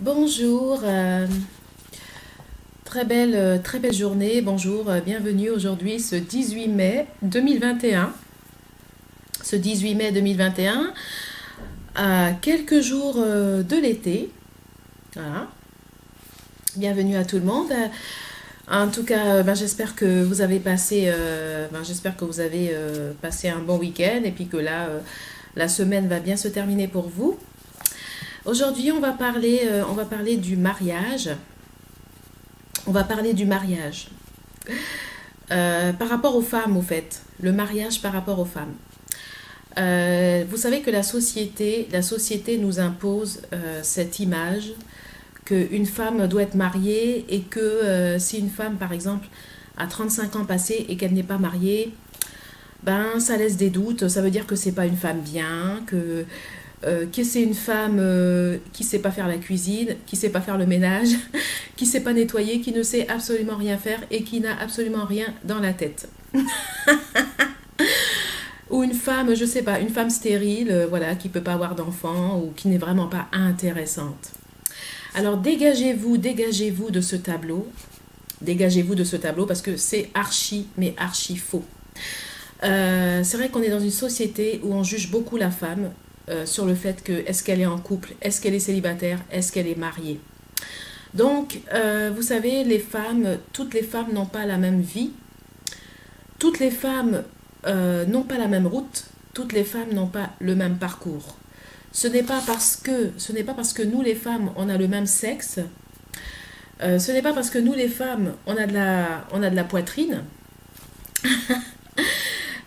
Bonjour, très belle journée, bonjour, bienvenue aujourd'hui ce 18 mai 2021. Ce 18 mai 2021, à quelques jours de l'été. Voilà. Bienvenue à tout le monde. En tout cas, j'espère que vous avez passé, j'espère que vous avez passé un bon week-end et puis que là, la semaine va bien se terminer pour vous. Aujourd'hui, on va parler du mariage. On va parler du mariage. Par rapport aux femmes, au fait. Le mariage par rapport aux femmes. Vous savez que la société nous impose cette image qu'une femme doit être mariée et que si une femme, par exemple, a 35 ans passés et qu'elle n'est pas mariée, ben ça laisse des doutes. Ça veut dire que c'est pas une femme bien, que c'est une femme qui sait pas faire la cuisine, qui sait pas faire le ménage, qui sait pas nettoyer, qui ne sait absolument rien faire et qui n'a absolument rien dans la tête. Ou une femme, je sais pas, une femme stérile, voilà, qui peut pas avoir d'enfant ou qui n'est vraiment pas intéressante. Alors dégagez-vous de ce tableau. Dégagez-vous de ce tableau parce que c'est archi, mais archi faux. C'est vrai qu'on est dans une société où on juge beaucoup la femme sur le fait que est-ce qu'elle est en couple, est-ce qu'elle est célibataire, est-ce qu'elle est mariée. Donc, vous savez, toutes les femmes n'ont pas la même vie, toutes les femmes n'ont pas la même route, toutes les femmes n'ont pas le même parcours. Ce n'est pas parce que nous les femmes on a le même sexe, ce n'est pas parce que nous les femmes on a de la poitrine.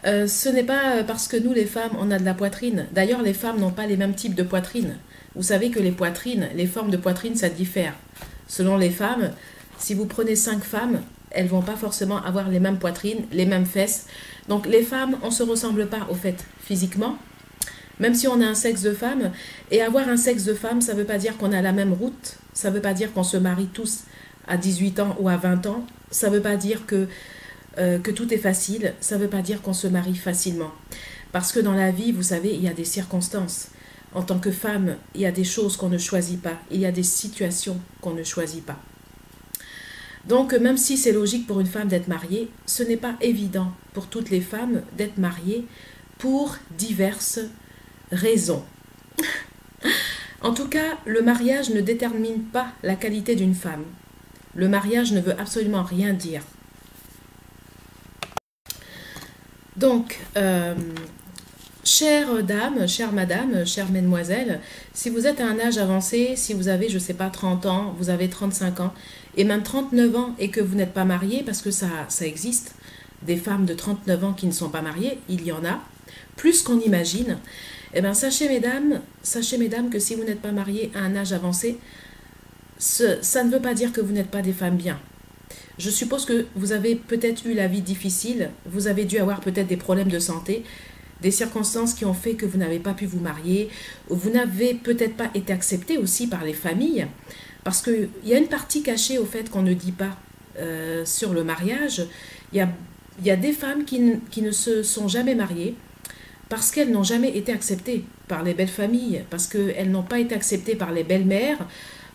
Ce n'est pas parce que nous les femmes on a de la poitrine. D'ailleurs les femmes n'ont pas les mêmes types de poitrine. Vous savez que les formes de poitrine ça diffère. Selon les femmes, si vous prenez 5 femmes, elles vont pas forcément avoir les mêmes poitrines, les mêmes fesses. Donc les femmes, on se ressemble pas au fait physiquement. Même si on a un sexe de femme, et avoir un sexe de femme, ça ne veut pas dire qu'on a la même route, ça ne veut pas dire qu'on se marie tous à 18 ans ou à 20 ans, ça ne veut pas dire que tout est facile, ça ne veut pas dire qu'on se marie facilement. Parce que dans la vie, vous savez, il y a des circonstances. En tant que femme, il y a des choses qu'on ne choisit pas, il y a des situations qu'on ne choisit pas. Donc, même si c'est logique pour une femme d'être mariée, ce n'est pas évident pour toutes les femmes d'être mariées pour diverses raison. En tout cas, le mariage ne détermine pas la qualité d'une femme. Le mariage ne veut absolument rien dire. Donc, chère dame, chère madame, chère mesdemoiselles, si vous êtes à un âge avancé, si vous avez, je ne sais pas, 30 ans, vous avez 35 ans, et même 39 ans, et que vous n'êtes pas mariée, parce que ça existe, des femmes de 39 ans qui ne sont pas mariées, il y en a, plus qu'on imagine. Eh bien, sachez mesdames, que si vous n'êtes pas mariées à un âge avancé, ça ne veut pas dire que vous n'êtes pas des femmes bien. Je suppose que vous avez peut-être eu la vie difficile, vous avez dû avoir peut-être des problèmes de santé, des circonstances qui ont fait que vous n'avez pas pu vous marier, ou vous n'avez peut-être pas été accepté aussi par les familles, parce qu'il y a une partie cachée au fait qu'on ne dit pas sur le mariage. Il y a des femmes qui ne se sont jamais mariées, parce qu'elles n'ont jamais été acceptées par les belles familles, parce qu'elles n'ont pas été acceptées par les belles-mères.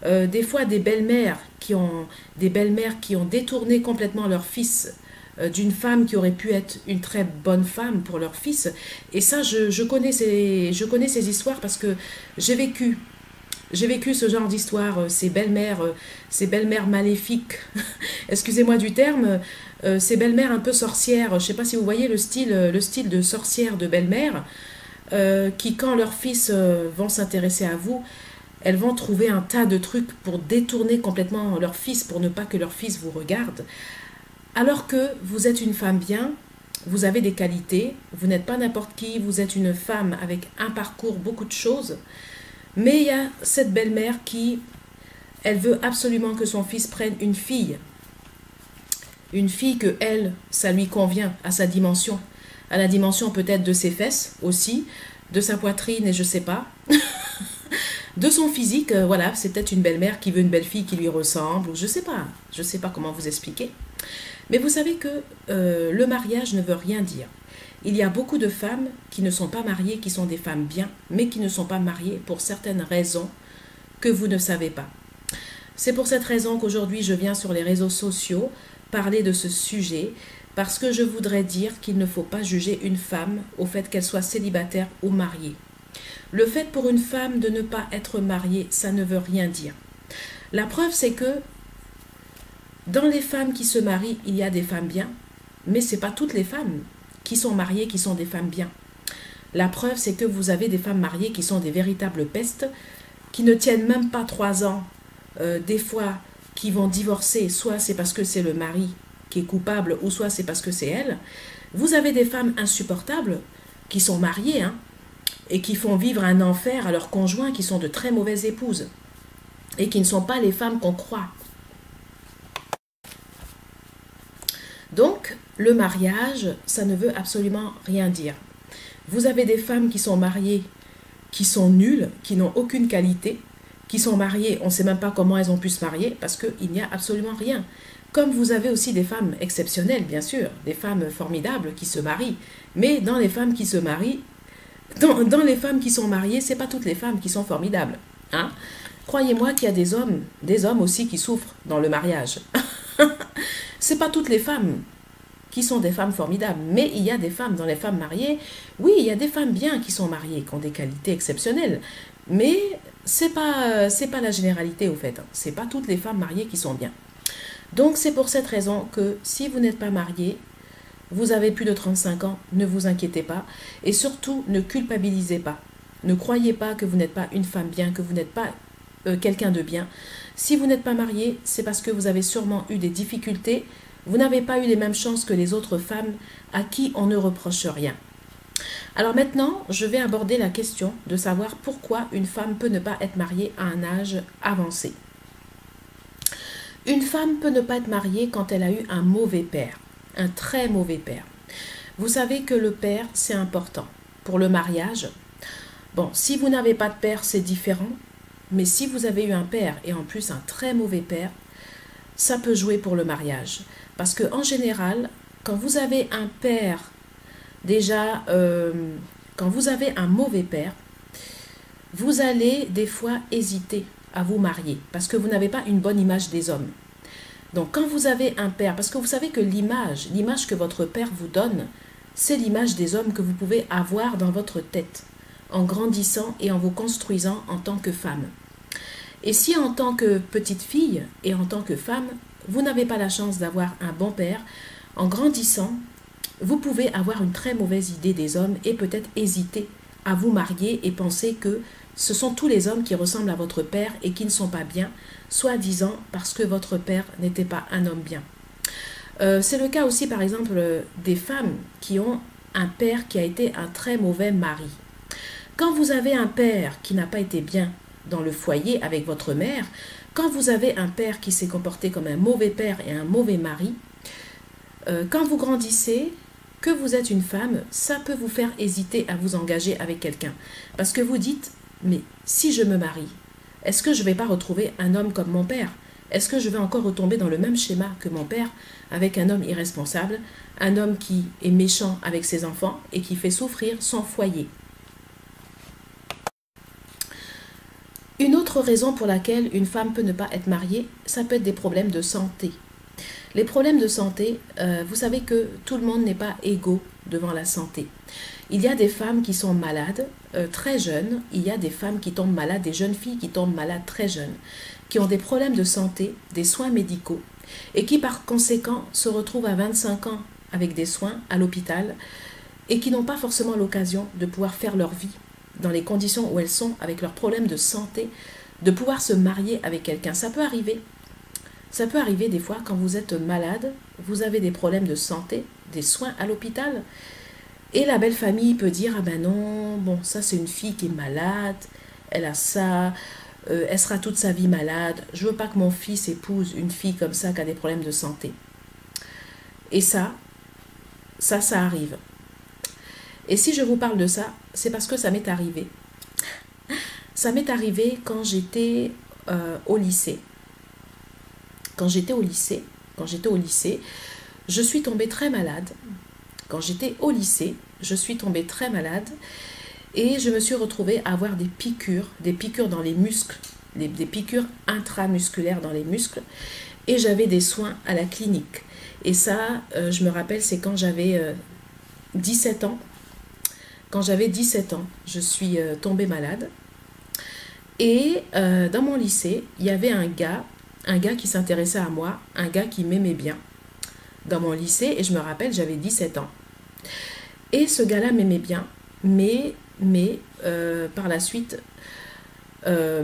Des fois, des belles-mères qui ont détourné complètement leur fils d'une femme qui aurait pu être une très bonne femme pour leur fils. Et ça, je connais ces histoires parce que j'ai vécu. J'ai vécu ce genre d'histoire, ces belles-mères maléfiques, excusez-moi du terme, ces belles-mères un peu sorcières. Je ne sais pas si vous voyez le style de sorcière de belle-mère, qui quand leurs fils vont s'intéresser à vous, elles vont trouver un tas de trucs pour détourner complètement leur fils, pour ne pas que leur fils vous regarde. Alors que vous êtes une femme bien, vous avez des qualités, vous n'êtes pas n'importe qui, vous êtes une femme avec un parcours, beaucoup de choses. Mais il y a cette belle-mère elle veut absolument que son fils prenne une fille. Une fille que elle, ça lui convient à sa dimension. À la dimension peut-être de ses fesses aussi, de sa poitrine et je sais pas. De son physique, voilà, c'est peut-être une belle-mère qui veut une belle fille qui lui ressemble, ou je sais pas comment vous expliquer. Mais vous savez que le mariage ne veut rien dire. Il y a beaucoup de femmes qui ne sont pas mariées, qui sont des femmes bien, mais qui ne sont pas mariées pour certaines raisons que vous ne savez pas. C'est pour cette raison qu'aujourd'hui je viens sur les réseaux sociaux parler de ce sujet, parce que je voudrais dire qu'il ne faut pas juger une femme au fait qu'elle soit célibataire ou mariée. Le fait pour une femme de ne pas être mariée, ça ne veut rien dire. La preuve, c'est que dans les femmes qui se marient, il y a des femmes bien, mais ce n'est pas toutes les femmes qui sont mariées qui sont des femmes bien. La preuve, c'est que vous avez des femmes mariées qui sont des véritables pestes, qui ne tiennent même pas 3 ans, des fois qui vont divorcer, soit c'est parce que c'est le mari qui est coupable, ou soit c'est parce que c'est elle. Vous avez des femmes insupportables qui sont mariées, et qui font vivre un enfer à leurs conjoints, qui sont de très mauvaises épouses, et qui ne sont pas les femmes qu'on croit. Donc, le mariage, ça ne veut absolument rien dire. Vous avez des femmes qui sont mariées, qui sont nulles, qui n'ont aucune qualité, qui sont mariées, on ne sait même pas comment elles ont pu se marier, parce qu'il n'y a absolument rien. Comme vous avez aussi des femmes exceptionnelles, bien sûr, des femmes formidables qui se marient. Mais dans les femmes qui se marient, dans les femmes qui sont mariées, ce n'est pas toutes les femmes qui sont formidables. Croyez-moi qu'il y a des hommes aussi qui souffrent dans le mariage. Ce n'est pas toutes les femmes qui sont des femmes formidables, mais il y a des femmes dans les femmes mariées. Oui, il y a des femmes bien qui sont mariées, qui ont des qualités exceptionnelles, mais c'est pas la généralité au fait. Ce n'est pas toutes les femmes mariées qui sont bien. Donc c'est pour cette raison que si vous n'êtes pas marié, vous avez plus de 35 ans, ne vous inquiétez pas, et surtout ne culpabilisez pas. Ne croyez pas que vous n'êtes pas une femme bien, que vous n'êtes pas quelqu'un de bien. Si vous n'êtes pas marié, c'est parce que vous avez sûrement eu des difficultés. Vous n'avez pas eu les mêmes chances que les autres femmes à qui on ne reproche rien. Alors maintenant, je vais aborder la question de savoir pourquoi une femme peut ne pas être mariée à un âge avancé. Une femme peut ne pas être mariée quand elle a eu un mauvais père, un très mauvais père. Vous savez que le père, c'est important pour le mariage. Bon, si vous n'avez pas de père, c'est différent. Mais si vous avez eu un père et en plus un très mauvais père, ça peut jouer pour le mariage. Parce qu'en général, quand vous avez un père, déjà, quand vous avez un mauvais père, vous allez des fois hésiter à vous marier parce que vous n'avez pas une bonne image des hommes. Donc quand vous avez un père, parce que vous savez que l'image que votre père vous donne, c'est l'image des hommes que vous pouvez avoir dans votre tête, en grandissant et en vous construisant en tant que femme. Et si en tant que petite fille et en tant que femme, vous n'avez pas la chance d'avoir un bon père, en grandissant, vous pouvez avoir une très mauvaise idée des hommes et peut-être hésiter à vous marier et penser que ce sont tous les hommes qui ressemblent à votre père et qui ne sont pas bien, soi-disant parce que votre père n'était pas un homme bien. C'est le cas aussi par exemple des femmes qui ont un père qui a été un très mauvais mari. Quand vous avez un père qui n'a pas été bien dans le foyer avec votre mère, quand vous avez un père qui s'est comporté comme un mauvais père et un mauvais mari, quand vous grandissez, que vous êtes une femme, ça peut vous faire hésiter à vous engager avec quelqu'un. Parce que vous dites, mais si je me marie, est-ce que je ne vais pas retrouver un homme comme mon père? Est-ce que je vais encore retomber dans le même schéma que mon père, avec un homme irresponsable, un homme qui est méchant avec ses enfants et qui fait souffrir son foyer? Une autre raison pour laquelle une femme peut ne pas être mariée, ça peut être des problèmes de santé. Les problèmes de santé, vous savez que tout le monde n'est pas égaux devant la santé. Il y a des femmes qui sont malades très jeunes, il y a des femmes qui tombent malades, des jeunes filles qui tombent malades très jeunes, qui ont des problèmes de santé, des soins médicaux, et qui par conséquent se retrouvent à 25 ans avec des soins à l'hôpital, et qui n'ont pas forcément l'occasion de pouvoir faire leur vie dans les conditions où elles sont, avec leurs problèmes de santé, de pouvoir se marier avec quelqu'un. Ça peut arriver. Ça peut arriver des fois quand vous êtes malade, vous avez des problèmes de santé, des soins à l'hôpital, et la belle famille peut dire « Ah ben non, bon, ça c'est une fille qui est malade, elle a ça, elle sera toute sa vie malade, je veux pas que mon fils épouse une fille comme ça qui a des problèmes de santé. » Et ça arrive. Et si je vous parle de ça, c'est parce que ça m'est arrivé. Ça m'est arrivé quand j'étais au lycée. Quand j'étais au lycée, je suis tombée très malade. Quand j'étais au lycée, je suis tombée très malade et je me suis retrouvée à avoir des piqûres dans les muscles des piqûres intramusculaires dans les muscles. Et j'avais des soins à la clinique. Et ça, je me rappelle, c'est quand j'avais 17 ans. Quand j'avais 17 ans, je suis tombée malade. Et dans mon lycée, il y avait un gars qui s'intéressait à moi, un gars qui m'aimait bien dans mon lycée. Et je me rappelle, j'avais 17 ans. Et ce gars-là m'aimait bien, mais par la suite, je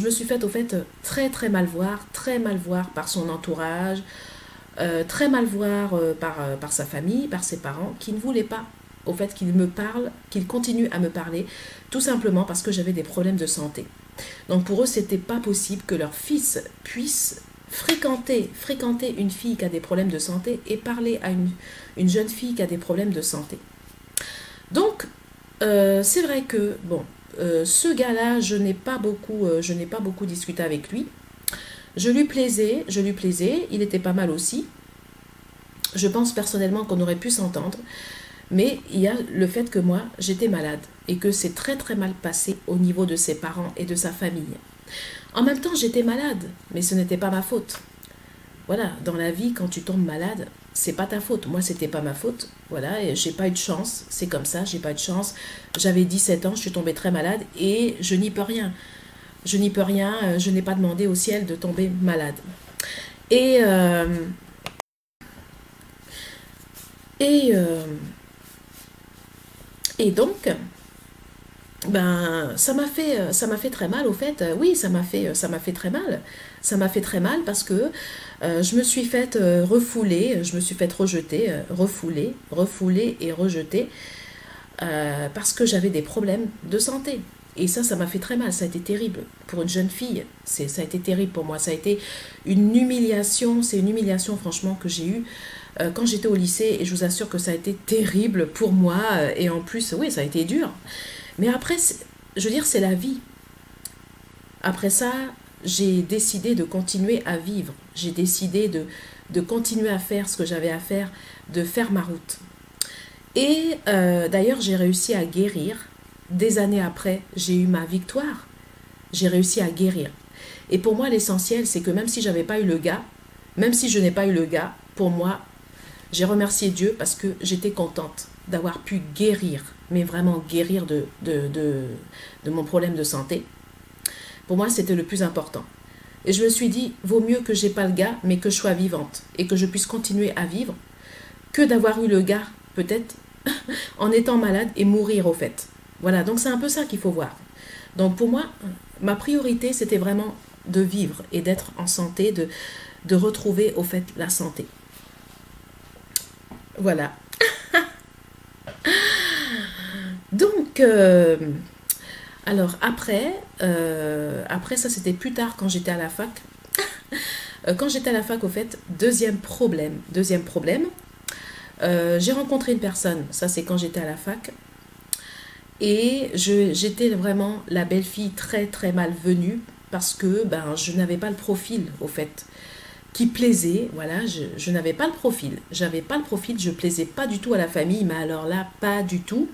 me suis fait au fait très mal voir par son entourage, très mal voir par sa famille, par ses parents, qui ne voulaient pas au fait qu'il me parle, qu'il continue à me parler, tout simplement parce que j'avais des problèmes de santé. Donc pour eux, c'était pas possible que leur fils puisse fréquenter une fille qui a des problèmes de santé et parler à une jeune fille qui a des problèmes de santé. Donc, c'est vrai que, bon, ce gars-là, je n'ai pas beaucoup discuté avec lui. Je lui plaisais, il était pas mal aussi. Je pense personnellement qu'on aurait pu s'entendre, mais il y a le fait que moi, j'étais malade et que c'est très mal passé au niveau de ses parents et de sa famille. En même temps, j'étais malade, mais ce n'était pas ma faute. Voilà, dans la vie, quand tu tombes malade, c'est pas ta faute. Moi, c'était pas ma faute. Voilà, et j'ai pas eu de chance. C'est comme ça, j'ai pas eu de chance. J'avais 17 ans, je suis tombée très malade et je n'y peux rien. Je n'y peux rien, je n'ai pas demandé au ciel de tomber malade. Et donc, ben, ça m'a fait très mal au fait. Oui, ça m'a fait très mal. Ça m'a fait très mal parce que je me suis faite refouler, je me suis faite rejeter, refouler et rejeter parce que j'avais des problèmes de santé. Et ça m'a fait très mal, ça a été terrible. Pour une jeune fille, ça a été terrible pour moi. Ça a été une humiliation, c'est une humiliation franchement que j'ai eue quand j'étais au lycée. Et je vous assure que ça a été terrible pour moi. Et en plus, oui, ça a été dur. Mais après, je veux dire, c'est la vie. Après ça, j'ai décidé de continuer à vivre. J'ai décidé de continuer à faire ce que j'avais à faire, de faire ma route. Et d'ailleurs, j'ai réussi à guérir. Des années après, j'ai eu ma victoire. J'ai réussi à guérir. Et pour moi, l'essentiel, c'est que même si j'avais pas eu le gars, même si je n'ai pas eu le gars, pour moi, j'ai remercié Dieu parce que j'étais contente d'avoir pu guérir, mais vraiment guérir de mon problème de santé. Pour moi, c'était le plus important. Et je me suis dit, vaut mieux que j'ai pas le gars, mais que je sois vivante et que je puisse continuer à vivre, que d'avoir eu le gars, peut-être, en étant malade et mourir au fait. Voilà, donc c'est un peu ça qu'il faut voir. Donc pour moi, ma priorité, c'était vraiment de vivre et d'être en santé, de retrouver au fait la santé. Voilà. Donc, alors après ça c'était plus tard quand j'étais à la fac. Quand j'étais à la fac, au fait, deuxième problème, j'ai rencontré une personne, ça c'est quand j'étais à la fac, et j'étais vraiment la belle fille très malvenue parce que ben, je n'avais pas le profil, au fait, qui plaisait. Voilà, je n'avais pas le profil. Je plaisais pas du tout à la famille, mais alors là, pas du tout.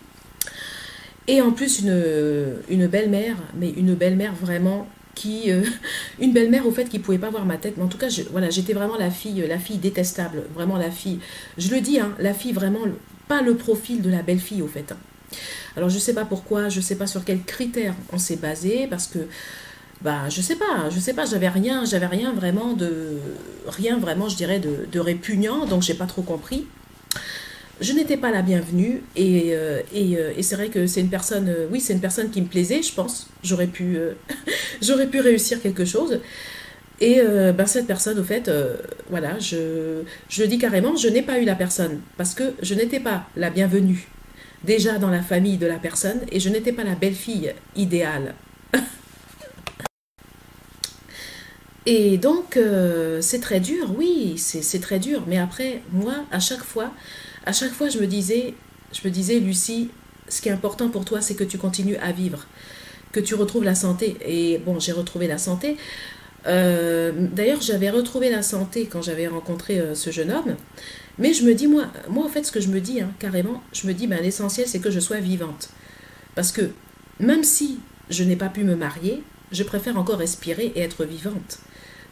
Et en plus, une belle-mère, mais une belle-mère vraiment qui... une belle-mère, au fait, qui pouvait pas voir ma tête. Mais en tout cas, voilà, j'étais vraiment la fille détestable. Vraiment la fille... Je le dis, hein, la fille vraiment... Pas le profil de la belle-fille, au fait. Alors, je sais pas pourquoi, je sais pas sur quels critères on s'est basé, parce que... Bah, je sais pas, j'avais rien vraiment, je dirais, de répugnant, donc j'ai pas trop compris. Je n'étais pas la bienvenue et c'est vrai que c'est une personne, oui, c'est une personne qui me plaisait, je pense. J'aurais pu réussir quelque chose. Et ben, cette personne, au fait, voilà, je le dis carrément, je n'ai pas eu la personne parce que je n'étais pas la bienvenue déjà dans la famille de la personne et je n'étais pas la belle-fille idéale. Et donc, c'est très dur, oui, c'est très dur. Mais après, moi, à chaque fois, je me disais, Lucie, ce qui est important pour toi, c'est que tu continues à vivre, que tu retrouves la santé. Et bon, j'ai retrouvé la santé. D'ailleurs, j'avais retrouvé la santé quand j'avais rencontré ce jeune homme. Mais je me dis, moi en fait, ce que je me dis, hein, carrément, je me dis, l'essentiel, c'est que je sois vivante. Parce que même si je n'ai pas pu me marier, Je préfère encore respirer et être vivante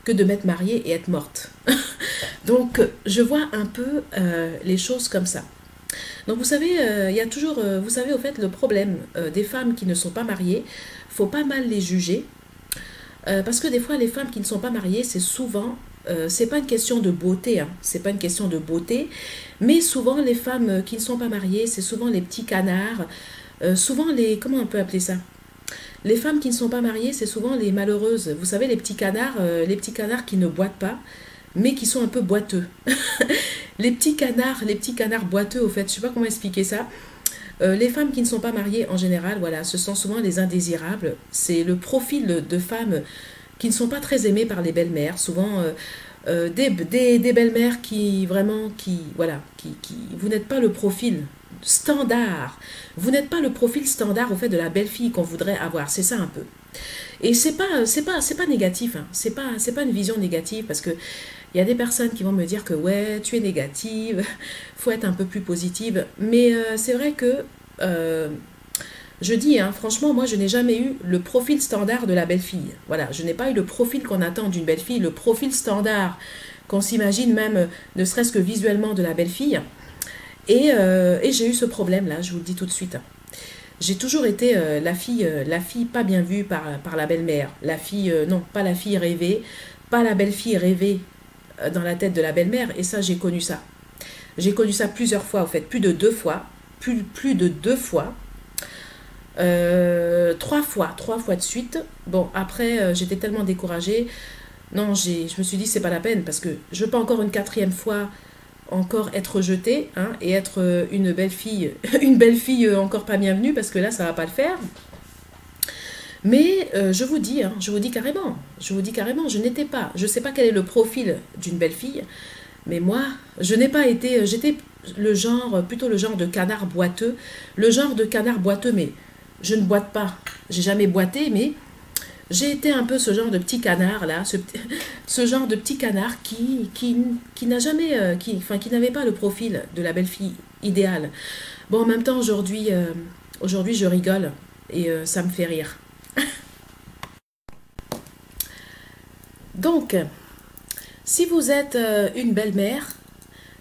que de m'être mariée et être morte. Donc, je vois un peu les choses comme ça. Donc, vous savez, il y a toujours, vous savez, au fait, le problème des femmes qui ne sont pas mariées, faut pas mal les juger. Parce que des fois, les femmes qui ne sont pas mariées, c'est souvent, c'est pas une question de beauté, hein, c'est pas une question de beauté, mais souvent, les femmes qui ne sont pas mariées, c'est souvent les petits canards, souvent les, comment on peut appeler ça? Les femmes qui ne sont pas mariées, c'est souvent les malheureuses. Vous savez, les petits canards qui ne boitent pas, mais qui sont un peu boiteux. Les petits canards boiteux, au fait, je ne sais pas comment expliquer ça. Les femmes qui ne sont pas mariées, en général, voilà, ce sont souvent les indésirables. C'est le profil de femmes qui ne sont pas très aimées par les belles-mères. Souvent, des belles-mères qui, vraiment, voilà, vous n'êtes pas le profil standard. Vous n'êtes pas le profil standard, au fait, de la belle-fille qu'on voudrait avoir. C'est ça un peu. Et c'est pas négatif, hein. C'est pas une vision négative parce que il y a des personnes qui vont me dire que ouais, tu es négative, faut être un peu plus positive. Mais c'est vrai que je dis, hein, franchement, moi je n'ai jamais eu le profil standard de la belle-fille. Voilà, je n'ai pas eu le profil qu'on attend d'une belle-fille, le profil standard qu'on s'imagine même, ne serait-ce que visuellement, de la belle-fille. Et j'ai eu ce problème-là, je vous le dis tout de suite. J'ai toujours été la fille pas bien vue par la belle-mère. La fille, non, pas la fille rêvée, pas la belle-fille rêvée dans la tête de la belle-mère. Et ça, j'ai connu ça. J'ai connu ça plusieurs fois, en fait, plus de 2 fois. Plus de 2 fois. 3 fois de suite. Bon, après, j'étais tellement découragée. Non, je me suis dit, c'est pas la peine, parce que je veux pas encore une 4e fois encore être rejetée, hein, et être une belle fille une belle fille encore pas bienvenue, parce que là ça va pas le faire. Mais je vous dis, hein, je vous dis carrément, je n'étais pas, je sais pas quel est le profil d'une belle fille, mais moi je n'ai pas été, j'étais plutôt le genre de canard boiteux, mais je ne boite pas, j'ai jamais boité, mais j'ai été un peu ce genre de petit canard là, ce genre de petit canard qui n'a jamais, qui n'avait pas le profil de la belle fille idéale. Bon, en même temps, aujourd'hui je rigole et ça me fait rire. Donc, si vous êtes une belle-mère,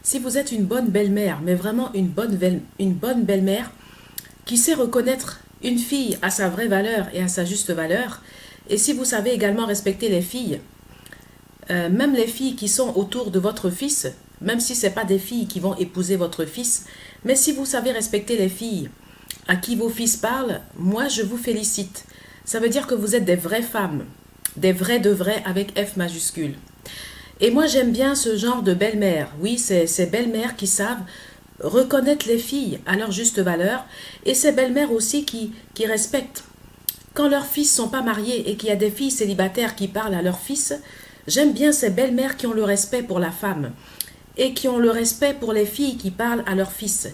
si vous êtes une bonne belle-mère, mais vraiment une bonne belle-mère qui sait reconnaître une fille à sa vraie valeur et à sa juste valeur, et si vous savez également respecter les filles, même les filles qui sont autour de votre fils, même si ce n'est pas des filles qui vont épouser votre fils, mais si vous savez respecter les filles à qui vos fils parlent, moi je vous félicite. Ça veut dire que vous êtes des vraies femmes, des vraies de vraies avec F majuscule. Et moi j'aime bien ce genre de belle-mère. Oui, ces belles-mères qui savent reconnaître les filles à leur juste valeur, et ces belles-mères aussi qui respectent. Quand leurs fils ne sont pas mariés et qu'il y a des filles célibataires qui parlent à leurs fils, j'aime bien ces belles-mères qui ont le respect pour la femme et qui ont le respect pour les filles qui parlent à leurs fils.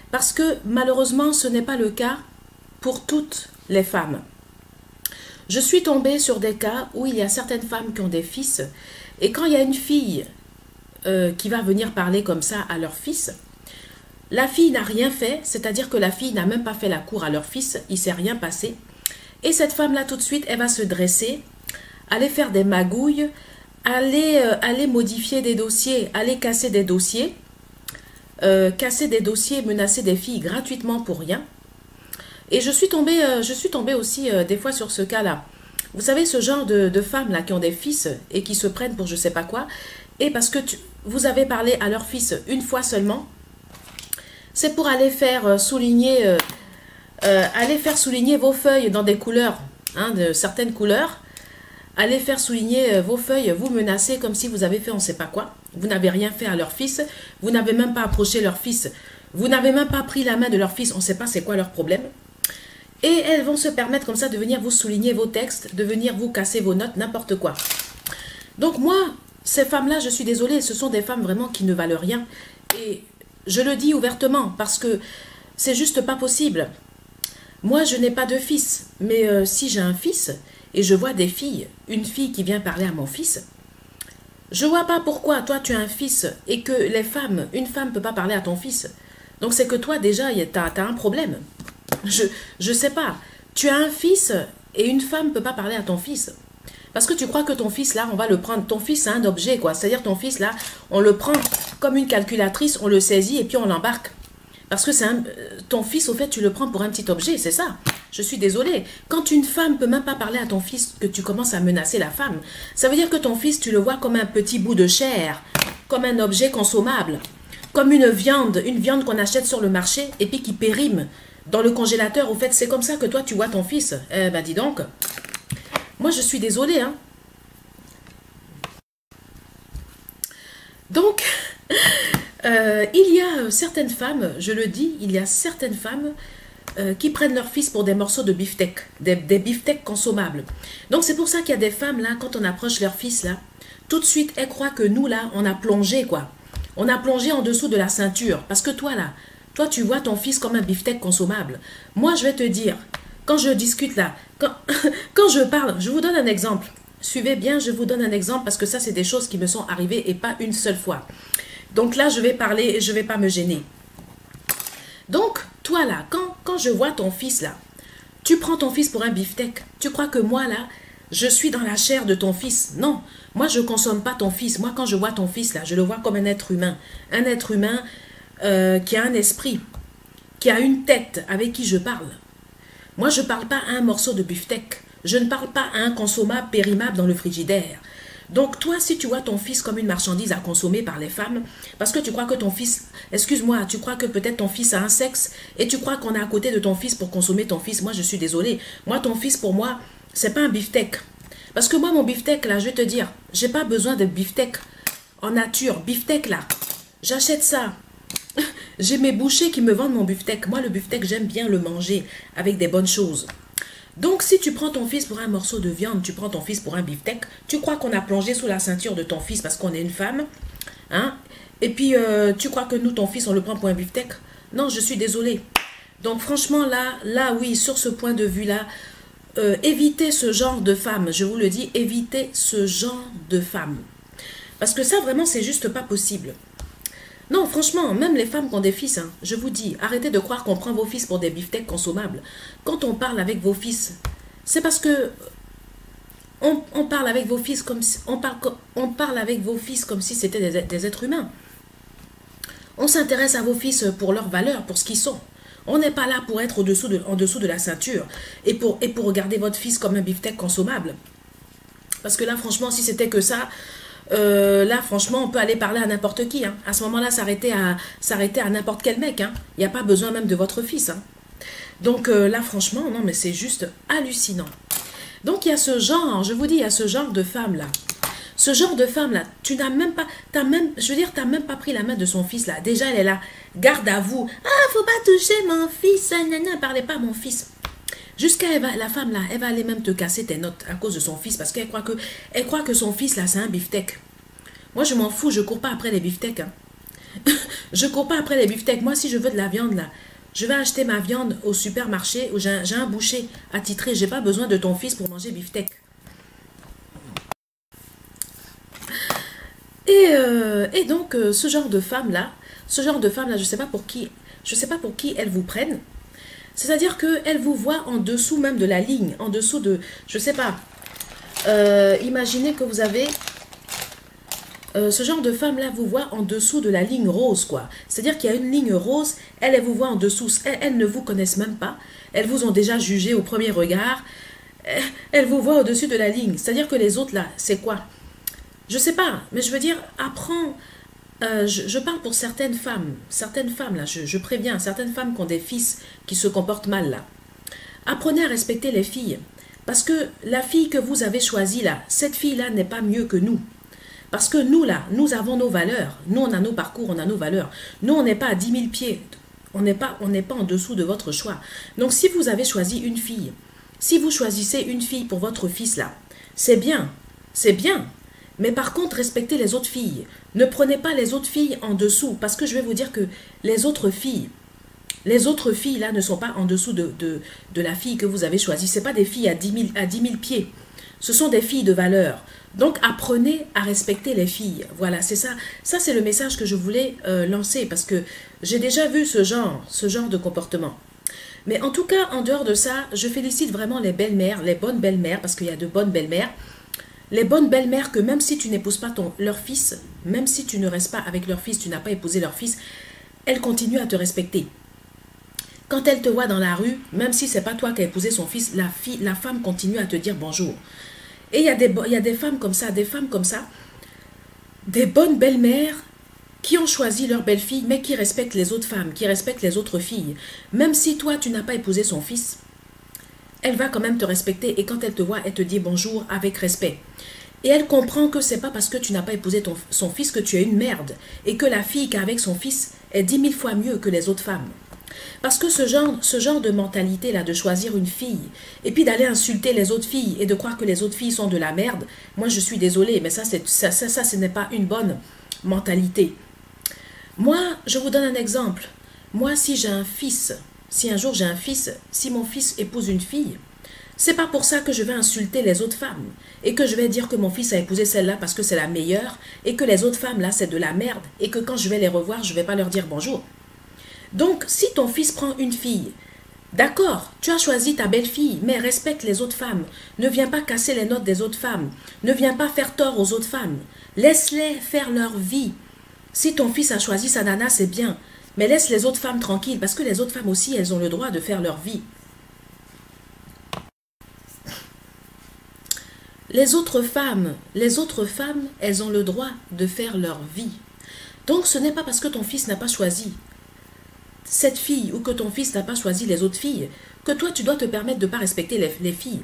Parce que malheureusement, ce n'est pas le cas pour toutes les femmes. Je suis tombée sur des cas où il y a certaines femmes qui ont des fils, et quand il y a une fille qui va venir parler comme ça à leur fils, la fille n'a rien fait, c'est-à-dire que la fille n'a même pas fait la cour à leur fils, il ne s'est rien passé. Et cette femme-là, tout de suite, elle va se dresser, aller faire des magouilles, aller modifier des dossiers, aller casser des dossiers, menacer des filles gratuitement pour rien. Et je suis tombée aussi des fois sur ce cas-là. Vous savez, ce genre de femmes-là qui ont des fils et qui se prennent pour je sais pas quoi, et parce que vous avez parlé à leur fils une fois seulement, c'est pour aller faire souligner vos feuilles dans des couleurs, hein, de certaines couleurs. Allez faire souligner vos feuilles, vous menacez comme si vous avez fait on ne sait pas quoi. Vous n'avez rien fait à leur fils, vous n'avez même pas approché leur fils, vous n'avez même pas pris la main de leur fils, on ne sait pas c'est quoi leur problème. Et elles vont se permettre comme ça de venir vous souligner vos textes, de venir vous casser vos notes, n'importe quoi. Donc moi, ces femmes-là, je suis désolée, ce sont des femmes vraiment qui ne valent rien. Et je le dis ouvertement parce que c'est juste pas possible. Moi, je n'ai pas de fils, mais si j'ai un fils et je vois des filles, une fille qui vient parler à mon fils, je vois pas pourquoi toi tu as un fils et que une femme ne peut pas parler à ton fils. Donc c'est que toi déjà, tu as un problème. Je sais pas. Tu as un fils Et une femme ne peut pas parler à ton fils. Parce que tu crois que ton fils, là, on va le prendre. Ton fils, c'est un objet, quoi. C'est-à-dire ton fils, là, on le prend comme une calculatrice, on le saisit et puis on l'embarque. Parce que ton fils, au fait, tu le prends pour un petit objet, c'est ça. Je suis désolée. Quand une femme ne peut même pas parler à ton fils, que tu commences à menacer la femme, ça veut dire que ton fils, tu le vois comme un petit bout de chair, comme un objet consommable, comme une viande qu'on achète sur le marché et puis qui périme dans le congélateur. Au fait, c'est comme ça que toi, tu vois ton fils. Eh ben, dis donc. Moi, je suis désolée, hein. Donc, il y a certaines femmes, je le dis, il y a certaines femmes qui prennent leur fils pour des morceaux de beefsteak, des beefsteaks consommables. Donc, c'est pour ça qu'il y a des femmes, là, quand on approche leur fils, là, tout de suite, elles croient que nous, là, on a plongé, quoi. On a plongé en dessous de la ceinture. Parce que toi, là, toi, tu vois ton fils comme un beefsteak consommable. Moi, je vais te dire, quand je discute, là, quand je parle, je vous donne un exemple. Suivez bien, je vous donne un exemple parce que ça, c'est des choses qui me sont arrivées et pas une seule fois. Donc là, je vais parler et je ne vais pas me gêner. Donc, toi là, quand je vois ton fils là, tu prends ton fils pour un beefsteak. Tu crois que moi là, je suis dans la chair de ton fils. Non, moi je ne consomme pas ton fils. Moi, quand je vois ton fils là, je le vois comme un être humain. Un être humain qui a un esprit, qui a une tête avec qui je parle. Moi, je ne parle pas à un morceau de beefsteak. Je ne parle pas à un consommable périmable dans le frigidaire. Donc, toi, si tu vois ton fils comme une marchandise à consommer par les femmes, parce que tu crois que ton fils, excuse-moi, tu crois que peut-être ton fils a un sexe et tu crois qu'on est à côté de ton fils pour consommer ton fils, moi, je suis désolée. Moi, ton fils, pour moi, c'est pas un beefsteak. Parce que moi, mon beefsteak, là, je vais te dire, j'ai pas besoin de beefsteak en nature. Beefsteak, là, j'achète ça. J'ai mes bouchers qui me vendent mon beefsteak. Moi, le beefsteak, j'aime bien le manger avec des bonnes choses. Donc, si tu prends ton fils pour un morceau de viande, tu prends ton fils pour un beefsteak, tu crois qu'on a plongé sous la ceinture de ton fils parce qu'on est une femme, hein? Et puis, tu crois que nous, ton fils, on le prend pour un beefsteak? Non, je suis désolée. Donc, franchement, là, oui, sur ce point de vue-là, évitez ce genre de femme. Je vous le dis, évitez ce genre de femme. Parce que ça, vraiment, c'est juste pas possible. Non, franchement, même les femmes qui ont des fils, hein, je vous dis, arrêtez de croire qu'on prend vos fils pour des beefsteaks consommables. Quand on parle avec vos fils, c'est parce que on parle avec vos fils comme si, on parle avec vos fils comme si c'était des êtres humains. On s'intéresse à vos fils pour leurs valeurs, pour ce qu'ils sont. On n'est pas là pour être en dessous de la ceinture et pour regarder votre fils comme un beefsteak consommable. Parce que là, franchement, si c'était que ça... là, franchement, on peut aller parler à n'importe qui. Hein. À ce moment-là, s'arrêter à n'importe quel mec. Hein. Il n'y a pas besoin même de votre fils. Hein. Donc là, franchement, non, mais c'est juste hallucinant. Donc, il y a ce genre, je vous dis, il y a ce genre de femme-là. Ce genre de femme-là, tu n'as même pas, je veux dire, tu n'as même pas pris la main de son fils-là. Déjà, elle est là, garde à vous. Ah, faut pas toucher mon fils. Ne parlez pas à mon fils. Jusqu'à la femme là, elle va aller même te casser tes notes à cause de son fils parce qu'elle croit que son fils là c'est un beefsteak. Moi je m'en fous, je cours pas après les beefsteaks. Hein. Je cours pas après les beefsteaks. Moi si je veux de la viande là, je vais acheter ma viande au supermarché où j'ai un boucher attitré. J'ai pas besoin de ton fils pour manger beefsteak. Et donc ce genre de femme là, je sais pas pour qui elles vous prennent. C'est-à-dire qu'elle vous voit en dessous même de la ligne, en dessous de, je sais pas, imaginez que vous avez, ce genre de femme-là vous voit en dessous de la ligne rose, quoi. C'est-à-dire qu'il y a une ligne rose, elle vous voit en dessous, elles ne vous connaissent même pas, elles vous ont déjà jugé au premier regard, elles vous voient au-dessus de la ligne. C'est-à-dire que les autres, là, c'est quoi? Je sais pas, mais je veux dire, apprends... je parle pour certaines femmes là, je préviens, certaines femmes qui ont des fils qui se comportent mal là. Apprenez à respecter les filles. Parce que la fille que vous avez choisie là, cette fille-là n'est pas mieux que nous. Parce que nous là, nous avons nos valeurs. Nous, on a nos parcours, on a nos valeurs. Nous, on n'est pas à 10 000 pieds. On n'est pas en dessous de votre choix. Donc, si vous avez choisi une fille, si vous choisissez une fille pour votre fils là, c'est bien. C'est bien. Mais par contre, respectez les autres filles. Ne prenez pas les autres filles en dessous. Parce que je vais vous dire que les autres filles là ne sont pas en dessous de la fille que vous avez choisie. Ce n'est pas des filles à 10 000 pieds. Ce sont des filles de valeur. Donc, apprenez à respecter les filles. Voilà, c'est ça. Ça, c'est le message que je voulais lancer. Parce que j'ai déjà vu ce genre de comportement. Mais en tout cas, en dehors de ça, je félicite vraiment les belles-mères, les bonnes belles-mères, parce qu'il y a de bonnes belles-mères. Les bonnes belles-mères que même si tu n'épouses pas leur fils, même si tu ne restes pas avec leur fils, tu n'as pas épousé leur fils, elles continuent à te respecter. Quand elles te voient dans la rue, même si c'est pas toi qui as épousé son fils, la femme continue à te dire bonjour. Et il y a des femmes comme ça, des bonnes belles-mères qui ont choisi leur belle-fille, mais qui respectent les autres femmes, qui respectent les autres filles. Même si toi, tu n'as pas épousé son fils, elle va quand même te respecter et quand elle te voit, elle te dit bonjour avec respect. Et elle comprend que c'est pas parce que tu n'as pas épousé son fils que tu es une merde et que la fille qui est avec son fils est 10 000 fois mieux que les autres femmes. Parce que ce genre de mentalité-là, de choisir une fille et puis d'aller insulter les autres filles et de croire que les autres filles sont de la merde, moi je suis désolée, mais ça ce n'est pas une bonne mentalité. Moi, je vous donne un exemple. Moi, si j'ai un fils, si un jour j'ai un fils, si mon fils épouse une fille, c'est pas pour ça que je vais insulter les autres femmes et que je vais dire que mon fils a épousé celle-là parce que c'est la meilleure et que les autres femmes là c'est de la merde et que quand je vais les revoir, je vais pas leur dire bonjour. Donc, si ton fils prend une fille, d'accord, tu as choisi ta belle-fille, mais respecte les autres femmes. Ne viens pas casser les notes des autres femmes. Ne viens pas faire tort aux autres femmes. Laisse-les faire leur vie. Si ton fils a choisi sa nana, c'est bien. Mais laisse les autres femmes tranquilles, parce que les autres femmes aussi, elles ont le droit de faire leur vie. Les autres femmes, elles ont le droit de faire leur vie. Donc, ce n'est pas parce que ton fils n'a pas choisi cette fille ou que ton fils n'a pas choisi les autres filles que toi, tu dois te permettre de ne pas respecter les filles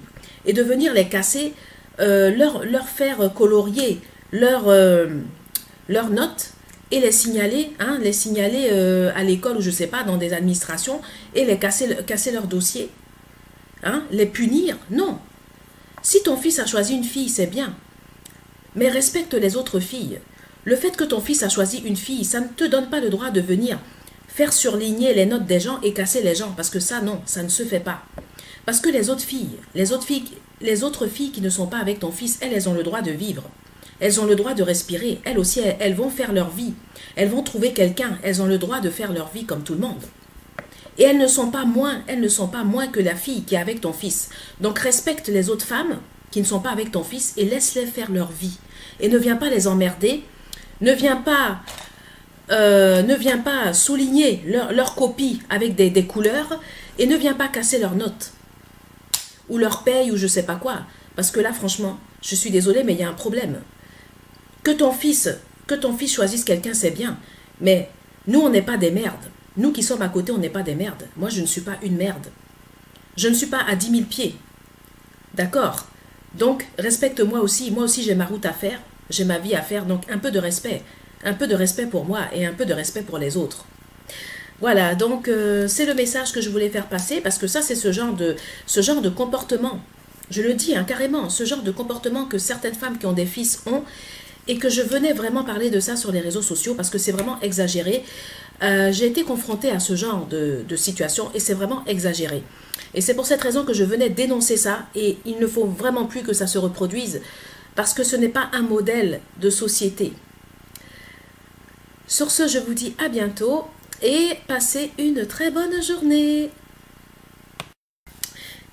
et de venir les casser, leur faire colorier leurs notes et les signaler à l'école ou je sais pas, dans des administrations et les casser leur dossier, hein, les punir. Non. Si ton fils a choisi une fille, c'est bien. Mais respecte les autres filles. Le fait que ton fils a choisi une fille, ça ne te donne pas le droit de venir faire surligner les notes des gens et casser les gens. Parce que ça, non, ça ne se fait pas. Parce que les autres filles qui ne sont pas avec ton fils, elles ont le droit de vivre. Elles ont le droit de respirer. Elles aussi, elles vont faire leur vie. Elles vont trouver quelqu'un. Elles ont le droit de faire leur vie comme tout le monde. Et elles ne sont pas moins que la fille qui est avec ton fils. Donc respecte les autres femmes qui ne sont pas avec ton fils et laisse-les faire leur vie. Et ne viens pas les emmerder. Ne viens pas souligner leur copie avec des couleurs et ne viens pas casser leurs notes ou leur paye ou je sais pas quoi. Parce que là, franchement, je suis désolée, mais il y a un problème. Que ton fils choisisse quelqu'un, c'est bien. Mais nous, on n'est pas des merdes. Nous qui sommes à côté, on n'est pas des merdes. Moi, je ne suis pas une merde. Je ne suis pas à 10 000 pieds. D'accord? Donc, respecte-moi aussi. Moi aussi, j'ai ma route à faire. J'ai ma vie à faire. Donc, un peu de respect. Un peu de respect pour moi et un peu de respect pour les autres. Voilà, donc c'est le message que je voulais faire passer parce que ça, c'est ce genre de comportement. Je le dis, hein, carrément, ce genre de comportement que certaines femmes qui ont des fils ont et que je venais vraiment parler de ça sur les réseaux sociaux parce que c'est vraiment exagéré. J'ai été confrontée à ce genre de situation et c'est vraiment exagéré. Et c'est pour cette raison que je venais dénoncer ça et il ne faut vraiment plus que ça se reproduise parce que ce n'est pas un modèle de société. Sur ce, je vous dis à bientôt et passez une très bonne journée.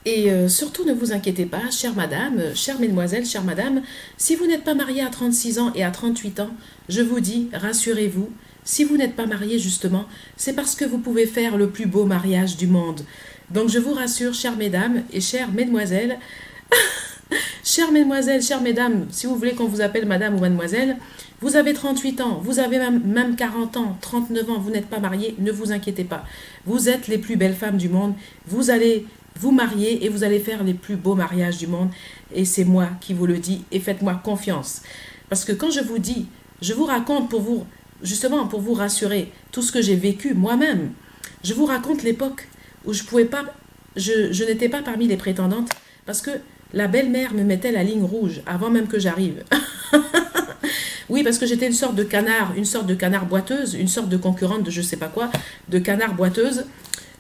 Et surtout, ne vous inquiétez pas, chère madame, chère mesdemoiselles, chère madame, si vous n'êtes pas mariée à 36 ans et à 38 ans, je vous dis, rassurez-vous, si vous n'êtes pas mariée justement, c'est parce que vous pouvez faire le plus beau mariage du monde. Donc je vous rassure, chères mesdames et chères mesdemoiselles, chères mesdemoiselles, chères mesdames, si vous voulez qu'on vous appelle madame ou mademoiselle, vous avez 38 ans, vous avez même 40 ans, 39 ans, vous n'êtes pas mariée, ne vous inquiétez pas. Vous êtes les plus belles femmes du monde, vous allez vous marier et vous allez faire les plus beaux mariages du monde. Et c'est moi qui vous le dis et faites-moi confiance. Parce que quand je vous dis, je vous raconte pour vous, justement pour vous rassurer, tout ce que j'ai vécu moi-même. Je vous raconte l'époque où je pouvais pas, je n'étais pas parmi les prétendantes parce que la belle-mère me mettait la ligne rouge avant même que j'arrive. Oui, parce que j'étais une sorte de canard boiteuse, une sorte de concurrente de je sais pas quoi, de canard boiteuse.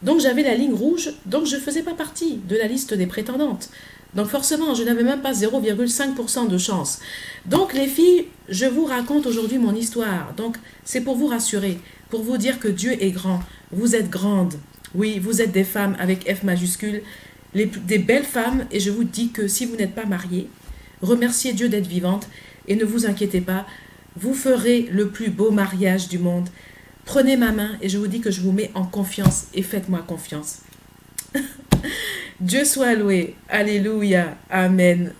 Donc j'avais la ligne rouge, donc je ne faisais pas partie de la liste des prétendantes. Donc forcément, je n'avais même pas 0,5% de chance. Donc les filles, je vous raconte aujourd'hui mon histoire. Donc c'est pour vous rassurer, pour vous dire que Dieu est grand, vous êtes grandes, Oui, vous êtes des femmes avec F majuscule, des belles femmes, et je vous dis que si vous n'êtes pas mariées, remerciez Dieu d'être vivante et ne vous inquiétez pas, vous ferez le plus beau mariage du monde. Prenez ma main et je vous dis que je vous mets en confiance et faites-moi confiance. Dieu soit loué. Alléluia. Amen.